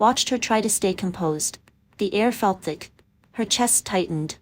watched her try to stay composed. The air felt thick. Her chest tightened.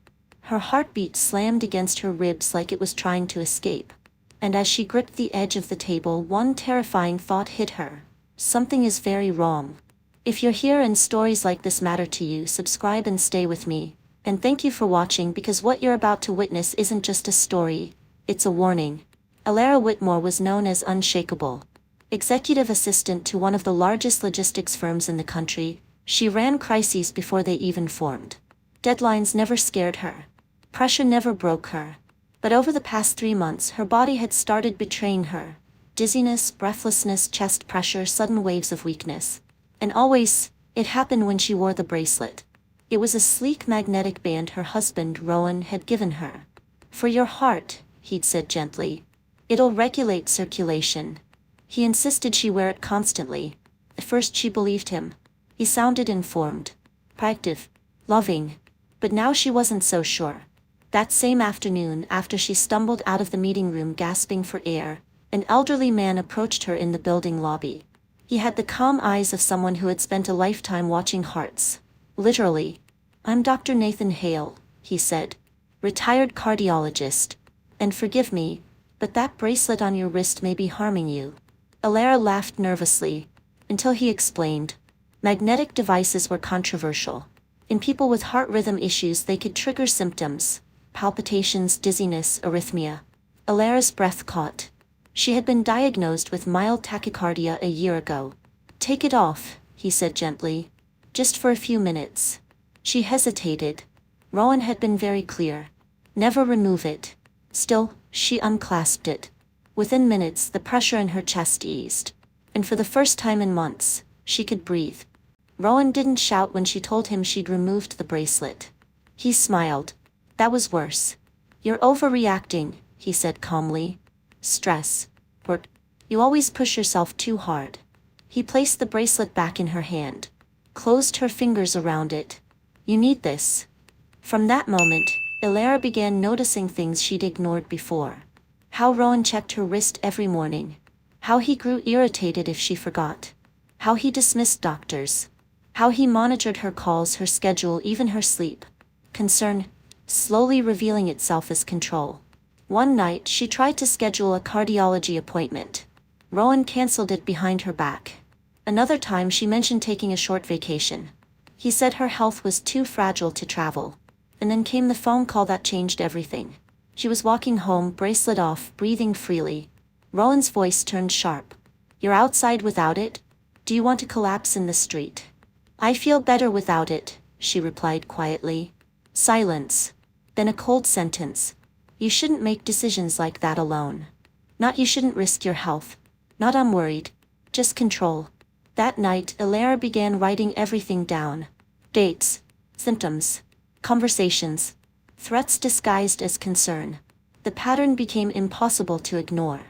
Her heartbeat slammed against her ribs like it was trying to escape. And as she gripped the edge of the table, one terrifying thought hit her. Something is very wrong. If you're here and stories like this matter to you, subscribe and stay with me. And thank you for watching, because what you're about to witness isn't just a story, it's a warning. Elara Whitmore was known as unshakable. Executive assistant to one of the largest logistics firms in the country, she ran crises before they even formed. Deadlines never scared her. Pressure never broke her. But over the past 3 months, her body had started betraying her. Dizziness, breathlessness, chest pressure, sudden waves of weakness. And always, it happened when she wore the bracelet. It was a sleek magnetic band her husband, Rowan, had given her. For your heart, he'd said gently. It'll regulate circulation. He insisted she wear it constantly. At first she believed him. He sounded informed, proactive, loving. But now she wasn't so sure. That same afternoon, after she stumbled out of the meeting room gasping for air, an elderly man approached her in the building lobby. He had the calm eyes of someone who had spent a lifetime watching hearts. Literally. I'm Dr. Nathan Hale, he said. Retired cardiologist. And forgive me, but that bracelet on your wrist may be harming you. Elara laughed nervously, until he explained. Magnetic devices were controversial. In people with heart rhythm issues, they could trigger symptoms: palpitations, dizziness, arrhythmia. Elara's breath caught. She had been diagnosed with mild tachycardia a year ago. Take it off, he said gently. Just for a few minutes. She hesitated. Rowan had been very clear. Never remove it. Still, she unclasped it. Within minutes, the pressure in her chest eased. And for the first time in months, she could breathe. Rowan didn't shout when she told him she'd removed the bracelet. He smiled. That was worse. You're overreacting, he said calmly. Stress. Or, you always push yourself too hard. He placed the bracelet back in her hand. Closed her fingers around it. You need this. From that moment, Elara began noticing things she'd ignored before. How Rowan checked her wrist every morning. How he grew irritated if she forgot. How he dismissed doctors. How he monitored her calls, her schedule, even her sleep. Concern, slowly revealing itself as control. One night, she tried to schedule a cardiology appointment. Rowan canceled it behind her back. Another time, she mentioned taking a short vacation. He said her health was too fragile to travel. And then came the phone call that changed everything. She was walking home, bracelet off, breathing freely. Rowan's voice turned sharp. You're outside without it? Do you want to collapse in the street? I feel better without it, she replied quietly. Silence. Then a cold sentence. You shouldn't make decisions like that alone. Not you shouldn't risk your health. Not I'm worried. Just control. That night, Elara began writing everything down. Dates. Symptoms. Conversations. Threats disguised as concern. The pattern became impossible to ignore.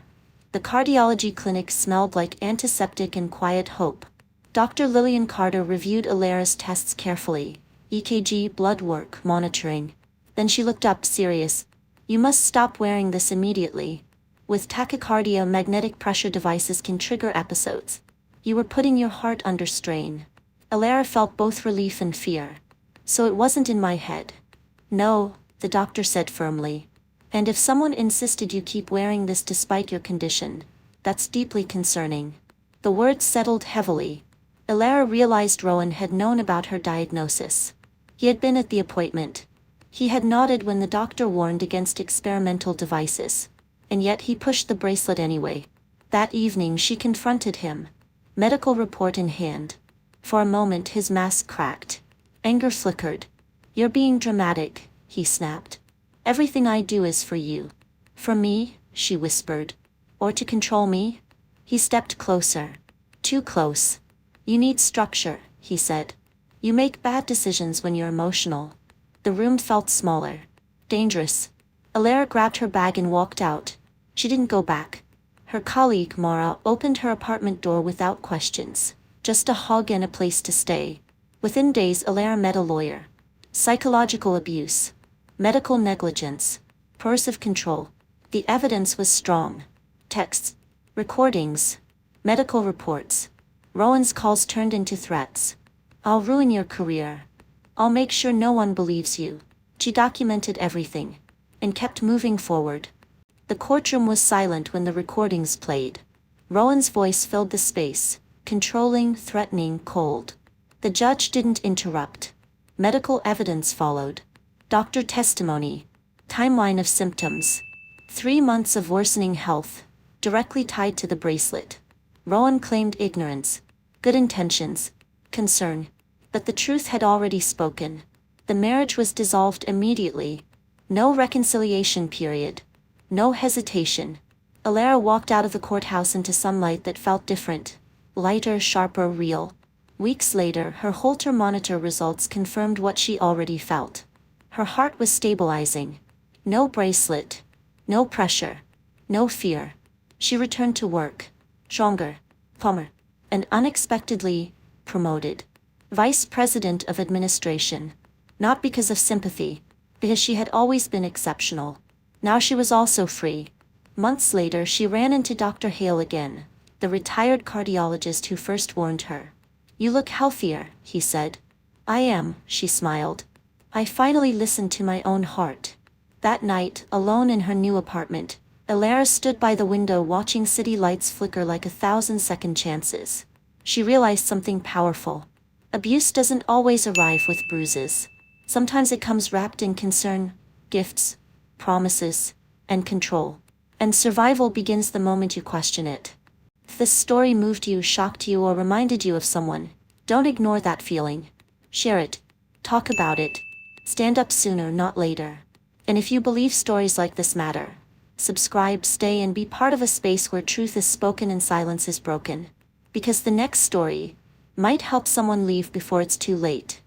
The cardiology clinic smelled like antiseptic and quiet hope. Dr. Lillian Carter reviewed Elara's tests carefully. EKG, blood work, monitoring. Then she looked up, serious. You must stop wearing this immediately. With tachycardia, magnetic pressure devices can trigger episodes. You were putting your heart under strain. Elara felt both relief and fear. So it wasn't in my head. No, the doctor said firmly. And if someone insisted you keep wearing this despite your condition, that's deeply concerning. The words settled heavily. Elara realized Rowan had known about her diagnosis. He had been at the appointment. He had nodded when the doctor warned against experimental devices. And yet he pushed the bracelet anyway. That evening she confronted him. Medical report in hand. For a moment his mask cracked. Anger flickered. You're being dramatic, he snapped. Everything I do is for you. For me, she whispered. Or to control me? He stepped closer. Too close. You need structure, he said. You make bad decisions when you're emotional. The room felt smaller. Dangerous. Elara grabbed her bag and walked out. She didn't go back. Her colleague, Mara, opened her apartment door without questions. Just a hug and a place to stay. Within days, Elara met a lawyer. Psychological abuse. Medical negligence. Coercive control. The evidence was strong. Texts. Recordings. Medical reports. Rowan's calls turned into threats. I'll ruin your career. I'll make sure no one believes you. She documented everything and kept moving forward. The courtroom was silent when the recordings played. Rowan's voice filled the space, controlling, threatening, cold. The judge didn't interrupt. Medical evidence followed. Doctor testimony. Timeline of symptoms. 3 months of worsening health, directly tied to the bracelet. Rowan claimed ignorance, good intentions, concern. But the truth had already spoken. The marriage was dissolved immediately. No reconciliation period. No hesitation. Elara walked out of the courthouse into sunlight that felt different. Lighter, sharper, real. Weeks later, her Holter monitor results confirmed what she already felt. Her heart was stabilizing. No bracelet. No pressure. No fear. She returned to work. Stronger. Calmer. And unexpectedly, promoted. Vice President of Administration. Not because of sympathy, because she had always been exceptional. Now she was also free. Months later she ran into Dr. Hale again, the retired cardiologist who first warned her. "You look healthier," he said. "I am," she smiled. "I finally listened to my own heart." That night, alone in her new apartment, Elara stood by the window watching city lights flicker like 1,000 second chances. She realized something powerful. Abuse doesn't always arrive with bruises. Sometimes it comes wrapped in concern, gifts, promises, and control. And survival begins the moment you question it. If this story moved you, shocked you, or reminded you of someone, don't ignore that feeling. Share it. Talk about it. Stand up sooner, not later. And if you believe stories like this matter, subscribe, stay, and be part of a space where truth is spoken and silence is broken. Because the next story might help someone leave before it's too late.